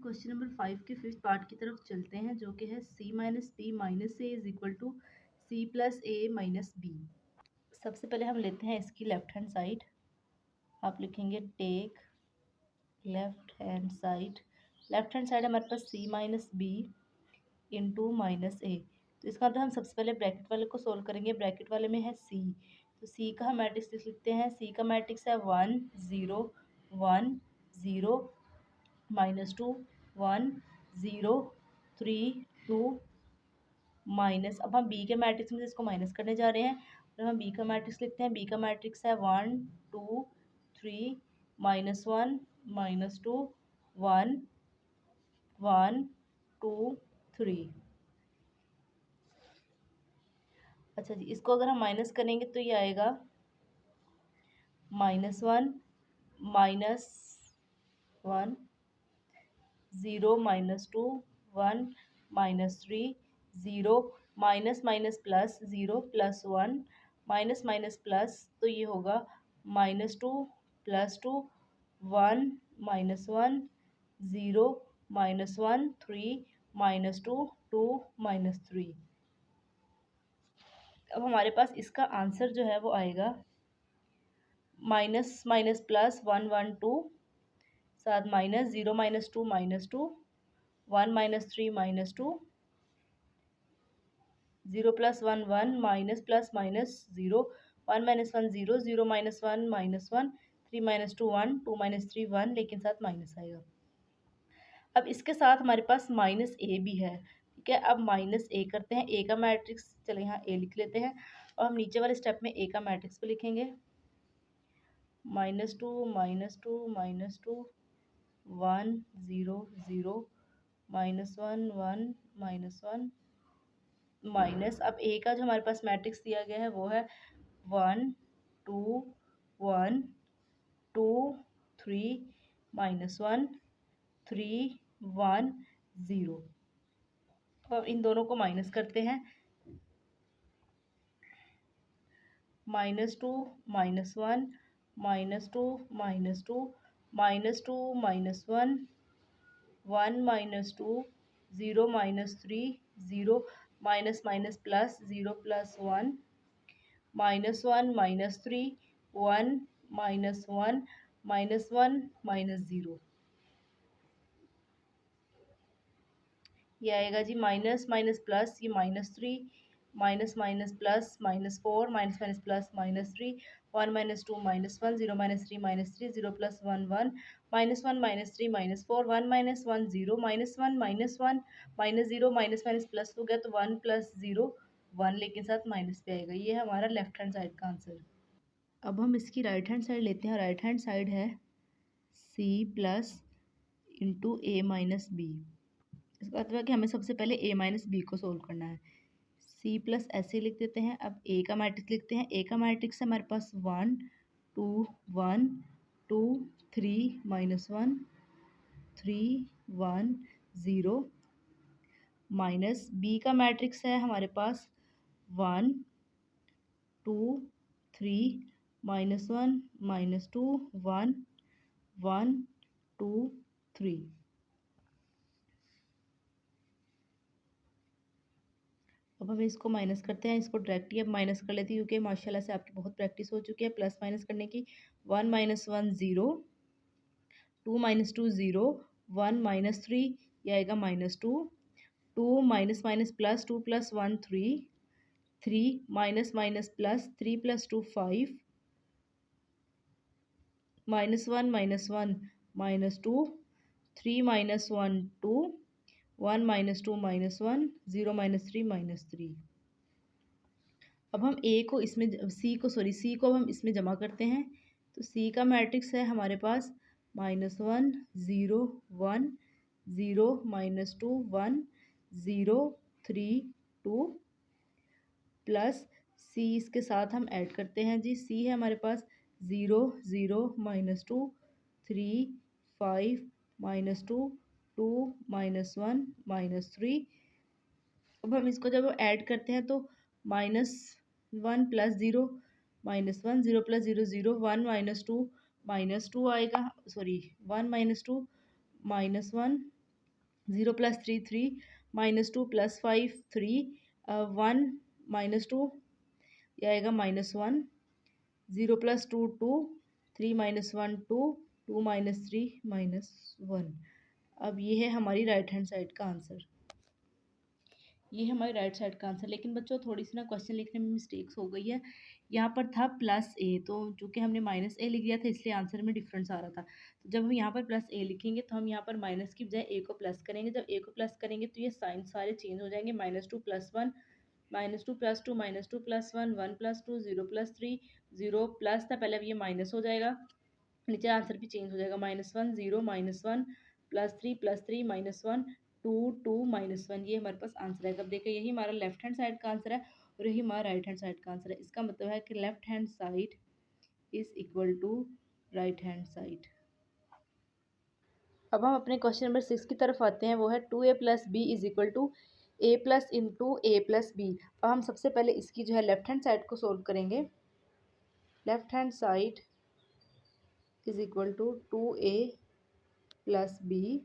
Question number 5 के fifth part की तरफ चलते हैं, जो कि है c minus P minus A is equal to C plus A minus B. सबसे पहले हम लेते हैं इसकी लेफ्ट हैंड साइड। आप लिखेंगे take left hand side. Left hand side हमारे पास c minus B into minus A. तो इसका मतलब हम सबसे पहले ब्रैकेट वाले को सोल्व करेंगे। ब्रैकेट वाले में है c, तो c का हम मैट्रिक्स लिख लेते हैं। c का मैट्रिक्स है 1 0 1 0 -2 1 0 3 2 माइनस। अब हम b के मैट्रिक्स में से इसको माइनस करने जा रहे हैं, और हम b का मैट्रिक्स लिखते हैं। b का मैट्रिक्स है 1 2 3 -1 -2 1 1 2 3। अच्छा जी, इसको अगर हम माइनस करेंगे तो ये आएगा -1 -1 0 -2 1 -3 0 minus minus plus 0 + 1 minus minus plus, तो ये होगा -2 + 2 1 -1 0 -1 3 -2 2 -3। अब हमारे पास इसका आंसर जो है वो आएगा माइनस माइनस प्लस 1 1 2 साथ माइनस 0 -2 -2 1 -3 -2 0 + 1 1 माइनस प्लस माइनस 0 1 -1 0 0 -1 -1 3 -2 1 2 -3 1, लेकिन साथ माइनस आएगा। अब इसके साथ हमारे पास माइनस ए भी है, ठीक है। अब माइनस ए करते हैं। ए का मैट्रिक्स, चलो यहाँ ए लिख लेते हैं, और हम नीचे वाले स्टेप में ए का मैट्रिक्स भी लिखेंगे। -2 -2 -2 1 0 0 -1 1 -1 माइनस। अब ए का जो हमारे पास मैट्रिक्स दिया गया है वो है 1 2 1 2 3 -1 3 1 0। अब इन दोनों को माइनस करते हैं। -2 -1 -2 -2 -2 -1 1 -2 0 -3 0 माइनस माइनस प्लस 0 + 1 -1 -3 1 -1 -1 -0। ये आएगा जी माइनस माइनस प्लस, ये -3 minus minus plus -4 minus minus plus -3 1 -2 -1 0 -3 -3 0 + 1 1 -1 -3 -4 1 -1 0 -1 -1 -0 minus minus plus हो गया तो 1 + 0 1, लेकिन साथ माइनस पे आएगा। ये है हमारा लेफ्ट हैंड साइड का आंसर। अब हम इसकी राइट हैंड साइड लेते हैं। राइट हैंड साइड है c प्लस इंटू ए माइनस बी। इसका मतलब है कि हमें सबसे पहले a माइनस बी को सोल्व करना है। c प्लस ऐसे लिख देते हैं। अब a का मैट्रिक्स लिखते हैं। a का मैट्रिक्स है हमारे पास 1 2 1 2 3 -1 3 1 0 माइनस। b का मैट्रिक्स है हमारे पास 1 2 3 -1 -2 1 1 2 3। अब हम इसको माइनस करते हैं। इसको डायरेक्टली अब माइनस कर लेते हैं, क्योंकि माशाल्लाह से आपकी बहुत प्रैक्टिस हो चुकी है प्लस माइनस करने की। 1 -1 0 2 -2 0 1 -3, ये आएगा -2 2 minus minus plus 2 + 1 3 3 minus minus plus 3 + 2 5 -1 -1 -2 3 -1 2 1 -2 -1 0 -3 -3। अब हम a को इसमें c को हम इसमें जमा करते हैं। तो c का मैट्रिक्स है हमारे पास -1 0 1 0 -2 1 0 3 2 प्लस c इसके साथ हम ऐड करते हैं जी। c है हमारे पास 0 0 -2 3 5 -2 2 -1 -3। अब हम इसको जब ऐड करते हैं तो -1 + 0 -1 0 + 0 0 1 -2 -2 आएगा, सॉरी 1 -2 -1 0 प्लस 3 3, -2 प्लस 5 3, 1 -2 ये आएगा -1, 0 प्लस 2 2, 3 -1 2, 2 -3 -1। अब ये है हमारी राइट हैंड साइड का आंसर। ये है हमारी राइट साइड का आंसर। लेकिन बच्चों थोड़ी सी ना क्वेश्चन लिखने में मिस्टेक्स हो गई है। यहाँ पर था प्लस ए, तो चूँकि हमने माइनस ए लिख दिया था इसलिए आंसर में डिफरेंस आ रहा था। तो जब हम यहाँ पर प्लस ए लिखेंगे तो हम यहाँ पर माइनस की बजाय ए को प्लस करेंगे। जब ए को प्लस करेंगे तो ये साइन सारे चेंज हो जाएंगे। -2 + 1, -2 + 2, -2 + 1, 1 + 2, 0 + 3, 0 प्लस था पहले, अब ये माइनस हो जाएगा। नीचे आंसर भी चेंज हो जाएगा। -1 0 -1 +3 -1 2 2 -1। ये हमारे पास आंसर है। अब देखिए यही हमारा लेफ्ट हैंड साइड का आंसर है और यही हमारा राइट हैंड साइड का आंसर है। इसका मतलब है कि left hand side is equal to right hand side. अब हम अपने क्वेश्चन नंबर 6 की तरफ आते हैं। वो है 2a + b is equal to a plus into a plus B. अब हम सबसे पहले इसकी जो है लेफ्ट हैंड साइड को सोल्व करेंगे। Left hand side is equal to 2a + b।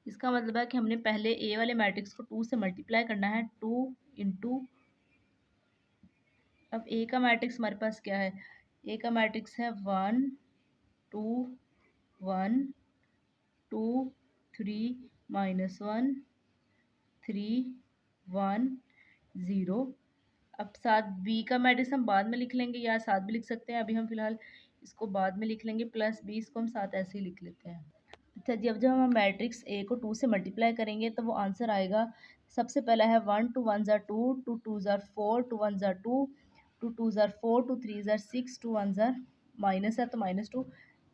इसका मतलब है कि हमने पहले ए वाले मैट्रिक्स को 2 से मल्टीप्लाई करना है। 2 इंटू, अब ए का मैट्रिक्स हमारे पास क्या है? ए का मैट्रिक्स है 1 2 1 2 3 -1 3 1 0। अब साथ बी का मैट्रिक्स हम बाद में लिख लेंगे या साथ भी लिख सकते हैं। अभी हम फिलहाल इसको बाद में लिख लेंगे। प्लस बी इसको हम साथ ऐसे ही लिख लेते हैं। अच्छा जी, अब जब हम मैट्रिक्स ए को 2 से मल्टीप्लाई करेंगे तो वो आंसर आएगा। सबसे पहला है 1 2 1 ज़ा 2, 2 2 ज़ा 4, 2 1 ज़ा 2, 2 2 ज़ा 4, 2 3 ज़ा 6, 2 1 ज़ा माइनस है तो -2,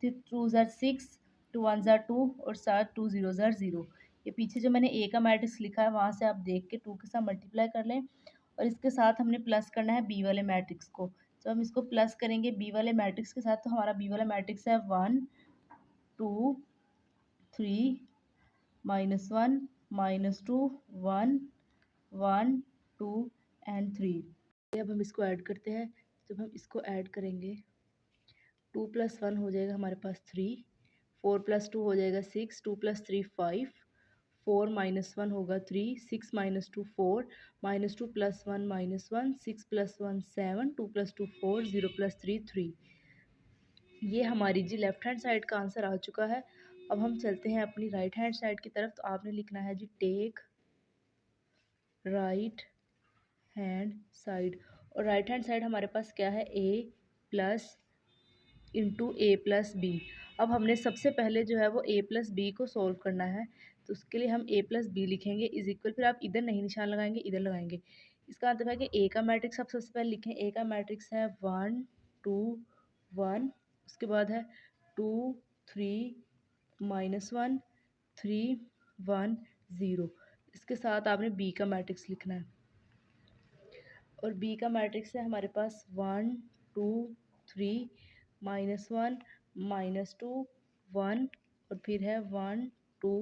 फिर 2 ज़ा 6, 2 1 ज़ा 2 और साथ 2 0 ज़ा 0। ये पीछे जो मैंने ए का मैट्रिक्स लिखा है वहाँ से आप देख के 2 के साथ मल्टीप्लाई कर लें और इसके साथ हमने प्लस करना है बी वाले मैट्रिक्स को। जब हम इसको प्लस करेंगे बी वाले मैट्रिक्स के साथ तो हमारा बी वाला मैट्रिक्स है 1 2 3 -1 -2 1 1 2 एंड 3। अब हम इसको ऐड करते हैं। जब हम इसको ऐड करेंगे 2 + 1 हो जाएगा हमारे पास 3, 4 + 2 हो जाएगा 6, 2 + 3 5, 4 -1 होगा 3, 6 -2 4, -2 + 1 -1, 6 + 1 7, 2 + 2 4, 0 + 3 3। ये हमारी जी लेफ्ट हैंड साइड का आंसर आ चुका है। अब हम चलते हैं अपनी राइट हैंड साइड की तरफ। तो आपने लिखना है जी टेक राइट हैंड साइड। और राइट हैंड साइड हमारे पास क्या है? a plus into A plus B. अब हमने सबसे पहले जो है वो a प्लस बी को सोल्व करना है। तो उसके लिए हम a प्लस बी लिखेंगे इज इक्वल, फिर आप इधर नहीं निशान लगाएंगे, इधर लगाएंगे। इसका मतलब है कि a का मैट्रिक्स आप सबसे पहले लिखें। a का मैट्रिक्स है 1 2 1, उसके बाद है 2 3 -1 3 1 0। इसके साथ आपने b का मैट्रिक्स लिखना है और b का मैट्रिक्स है हमारे पास 1 2 3 -1 -2 1 और फिर है 1 2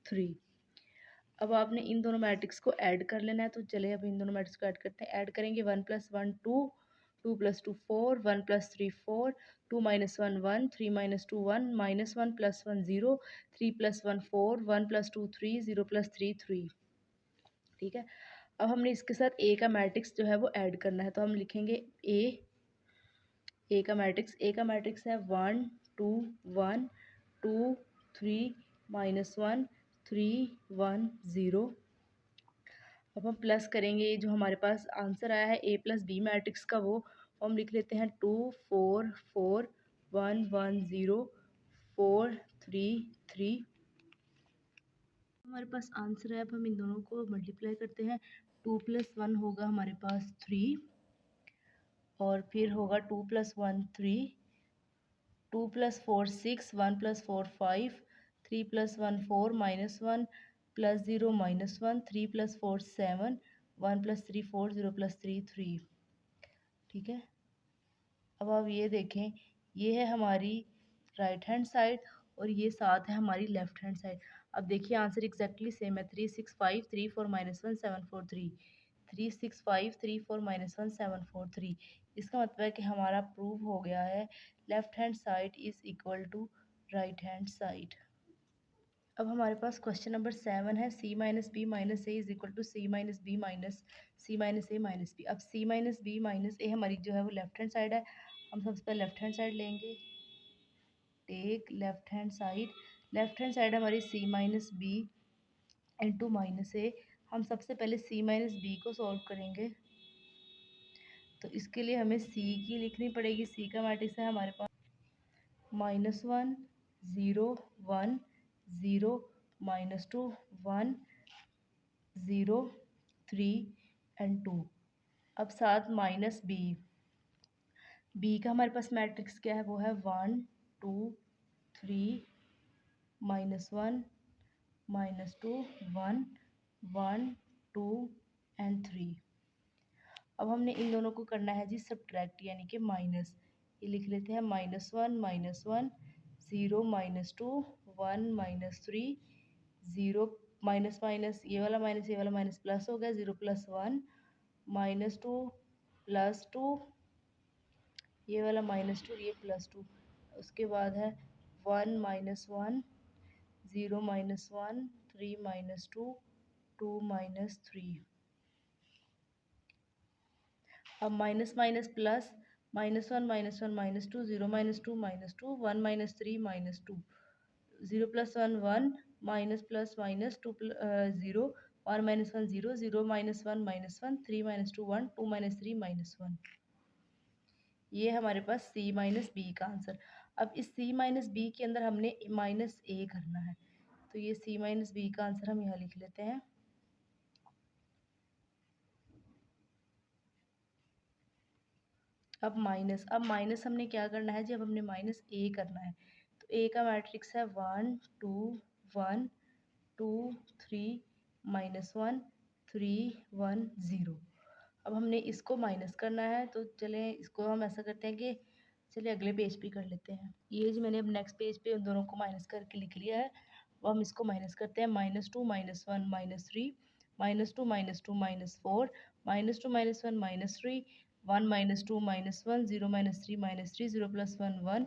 3। अब आपने इन दोनों मैट्रिक्स को ऐड कर लेना है। तो चले अब इन दोनों मैट्रिक्स को ऐड करते हैं। ऐड करेंगे 1 + 1 2, 2 + 2 4, 1 + 3 4, 2 -1 1, 3 -2 1, -1 + 1 0, 3 + 1 4, 1 + 2 3, 0 + 3 3। ठीक है। अब हमने इसके साथ ए का मैट्रिक्स जो है वो ऐड करना है। तो हम लिखेंगे ए का मैट्रिक्स है 1 2 1 2 3 -1 3 1 0। अब हम प्लस करेंगे ये जो हमारे पास आंसर आया है a + b मैट्रिक्स का, वो हम लिख लेते हैं 2 4 4 1 1 0 4 3 3। हमारे पास आंसर है। अब हम इन दोनों को मल्टीप्लाई करते हैं। 2 + 1 होगा हमारे पास 3 और फिर होगा 2 + 1 3, 2 + 4 6, 1 + 4 5, 3 + 1 4 -1 + 0 -1, 3 + 4 7, 1 + 3 4, 0 + 3 3। ठीक है। अब आप ये देखें, ये है हमारी राइट हैंड साइड और ये साथ है हमारी लेफ्ट हैंड साइड। अब देखिए आंसर एग्जैक्टली सेम है। 3 6 5 3 4 -1 7 4 3, 3 6 5 3 4 -1 7 4 3। इसका मतलब है कि हमारा प्रूव हो गया है left hand side is equal to right hand side. अब हमारे पास क्वेश्चन नंबर 7 है, C minus B minus A is equal to C minus B minus C minus A minus B. अब C minus B minus A हमारी जो है वो left hand side है, हम सबसे पहले लेफ्ट हैंड साइड लेंगे। टेक लेफ्ट हैंड साइड हमारी सी माइनस बी इंटू माइनस ए। हम सबसे पहले सी माइनस बी को सॉल्व करेंगे, तो इसके लिए हमें सी की लिखनी पड़ेगी। सी का मैट्रिक्स है हमारे पास -1 0 1 0 -2 1 0 3 एंड 2। अब साथ माइनस बी का हमारे पास मैट्रिक्स क्या है, वो है 1 2 3 -1 -2 1 1 2 एंड 3। अब हमने इन दोनों को करना है जी सब्ट्रैक्ट, यानी कि माइनस। ये लिख लेते हैं -1 -1 0 -2 1 -3 0 माइनस माइनस ये वाला माइनस प्लस हो गया 0 + 1 -2 + 2 ये वाला -2 ये +2। उसके बाद है 1 -1 0 -1 3 -2 2 -3। अब minus minus plus -1 -2 0 -2 -2 1 -3 -2 0 + 1 1 minus plus minus 2 0 1 -1 0 0 -1 -1 3 -2 1 2 -3 -1। ये हमारे पास सी माइनस बी का आंसर। अब इस सी माइनस बी के अंदर हमने माइनस ए करना है, तो ये सी माइनस बी का आंसर हम यहाँ लिख लेते हैं। अब माइनस हमने क्या करना है जी, अब हमने माइनस ए करना है। तो ए का मैट्रिक्स है 1 2 1 2 3 -1 3 1 0। अब हमने इसको माइनस करना है, तो चलें इसको हम ऐसा करते हैं कि चलिए अगले पेज पे कर लेते हैं। ये जी मैंने अब नेक्स्ट पेज पे उन दोनों को माइनस करके लिख लिया है। अब हम इसको माइनस करते हैं -2 -1 -3 -2 -2 -4 -2 -1 -3 1 -2 -1 0 -3 -3 0 + 1 1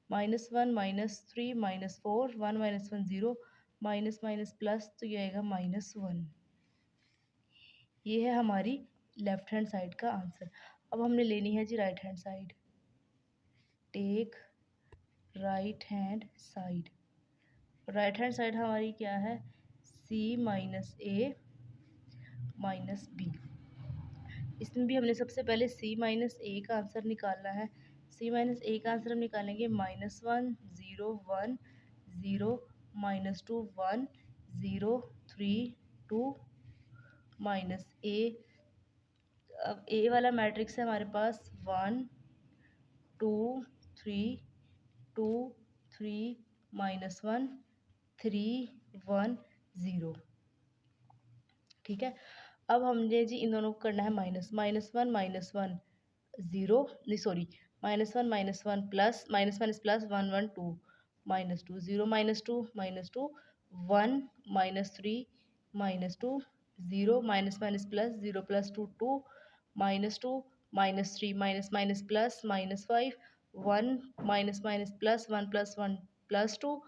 -1 -3 -4 1 -1 0 माइनस प्लस, तो ये आएगा -1। ये है हमारी लेफ्ट हैंड साइड का आंसर। अब हमने लेनी है जी right hand side. Take right hand side हमारी क्या है, C minus A minus B. इसमें भी हमने सबसे पहले सी माइनस ए का आंसर निकालना है। सी माइनस ए का आंसर हम निकालेंगे -1 0 1 0 -2 1 0 3 2 -a। अब ए वाला मैट्रिक्स है हमारे पास 1 2 3 2 3 -1 3 1 0। ठीक है। अब हमने जी इन दोनों को करना है माइनस -1 -1 0 नहीं sorry -1 -1 plus plus 1 1 2 -2 0 -2 -2 1 -3 -2 0 plus 0 + 2 2 -2 -3 plus -5 1 plus 1 + 1 +2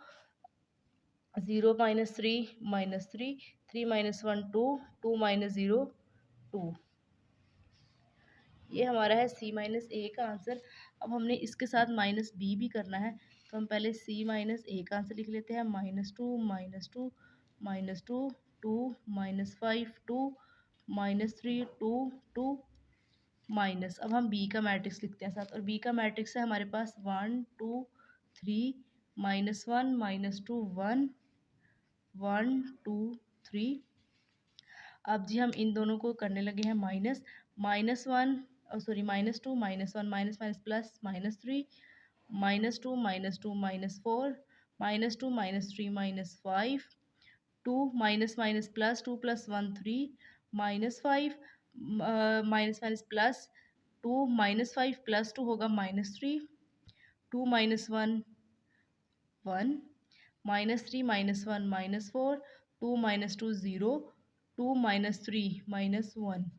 0 -3 -3 3 -1 2 2 -0 2। ये हमारा है सी माइनस ए का आंसर। अब हमने इसके साथ माइनस बी भी करना है, तो हम पहले सी माइनस ए का आंसर लिख लेते हैं -2 -2 -2 2 -5 2 -3 2 2 माइनस। अब हम बी का मैट्रिक्स लिखते हैं साथ, और बी का मैट्रिक्स है हमारे पास 1 2 3 -1 -2 1 1 2 3। अब जी हम इन दोनों को करने लगे हैं minus -1 sorry -2 -1 minus plus -3 -2 -2 -4 -2 -3 -5 2 plus 2 + 1 3 -5 plus 2 -5 + 2 होगा -3 2 -1 1 -3 -1 -4 2 -2 0 2 -3 -1।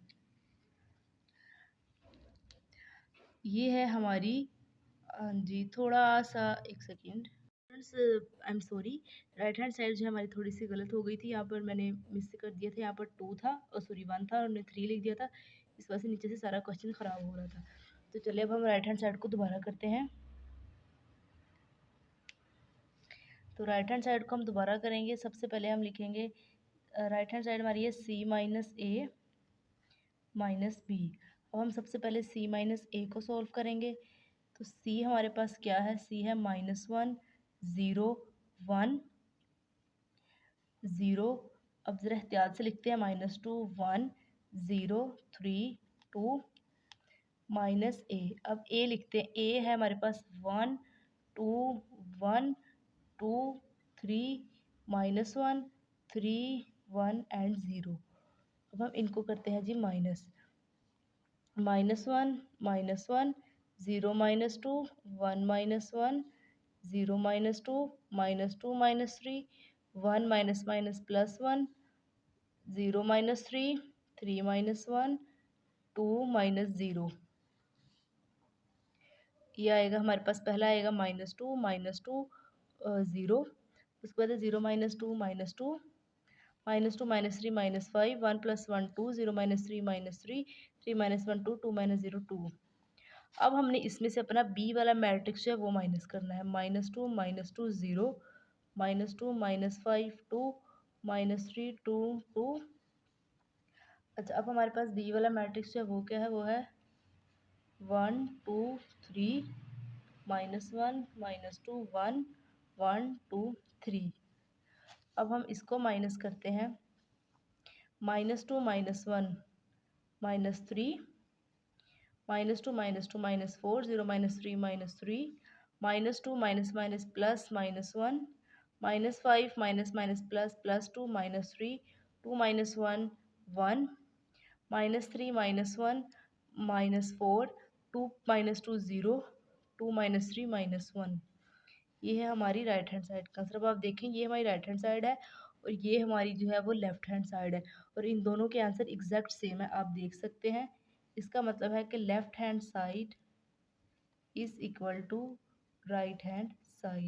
ये है हमारी जी थोड़ा सा एक second friends I am sorry, right hand side जो है हमारी थोड़ी सी गलत हो गई थी। यहाँ पर मैंने मिस कर दिया था, यहाँ पर 2 था और सॉरी 1 था और हमने 3 लिख दिया था। इस वजह से नीचे से सारा क्वेश्चन ख़राब हो रहा था। तो चलिए अब हम राइट हैंड साइड को दोबारा करते हैं। तो राइट हैंड साइड को हम दोबारा करेंगे। सबसे पहले हम लिखेंगे राइट हैंड साइड हमारी है C minus A minus B. अब हम सबसे पहले सी माइनस ए को सॉल्व करेंगे। तो सी हमारे पास क्या है, सी है -1 0 1 0। अब ज़रा एहतियात से लिखते हैं, -2 1 0 3 2 माइनस ए। अब ए लिखते हैं, ए है हमारे पास 1 2 1 2 3 -1 3 1 एंड 0। अब हम इनको करते हैं जी -1 -1 0 -2 1 -1 0 -2 -2 -3 1 +1 0 -3 3 -1 2 -0। ये आएगा हमारे पास, पहला आएगा -2 0। उसके बाद 0 -2 -2 -2 -3 -5 1 +1 2 0 -3 -3 3 -1 2 2 -0 2। अब हमने इसमें से अपना बी वाला मैट्रिक्स जो है वो माइनस करना है। -2 -2 0 -2 -5 2 -3 2 2। अच्छा, अब हमारे पास बी वाला मैट्रिक्स जो है वो क्या है, वो है 1 2 3 -1 -2 1 1 2 3। अब हम इसको माइनस करते हैं। -2 -1 -3 -2 -2 -4 0 -3 -3 -2 प्लस -1 -5 प्लस +2 -3 2 -1 1 -3 -1 -4 2 -2 0 2 -3 -1। ये है हमारी राइट हैंड साइड का आंसर। अब आप देखें, ये हमारी राइट हैंड साइड है और ये हमारी जो है वो लेफ्ट हैंड साइड है और इन दोनों के आंसर एग्जैक्ट सेम है, आप देख सकते हैं। इसका मतलब है कि left hand side is equal to right hand side.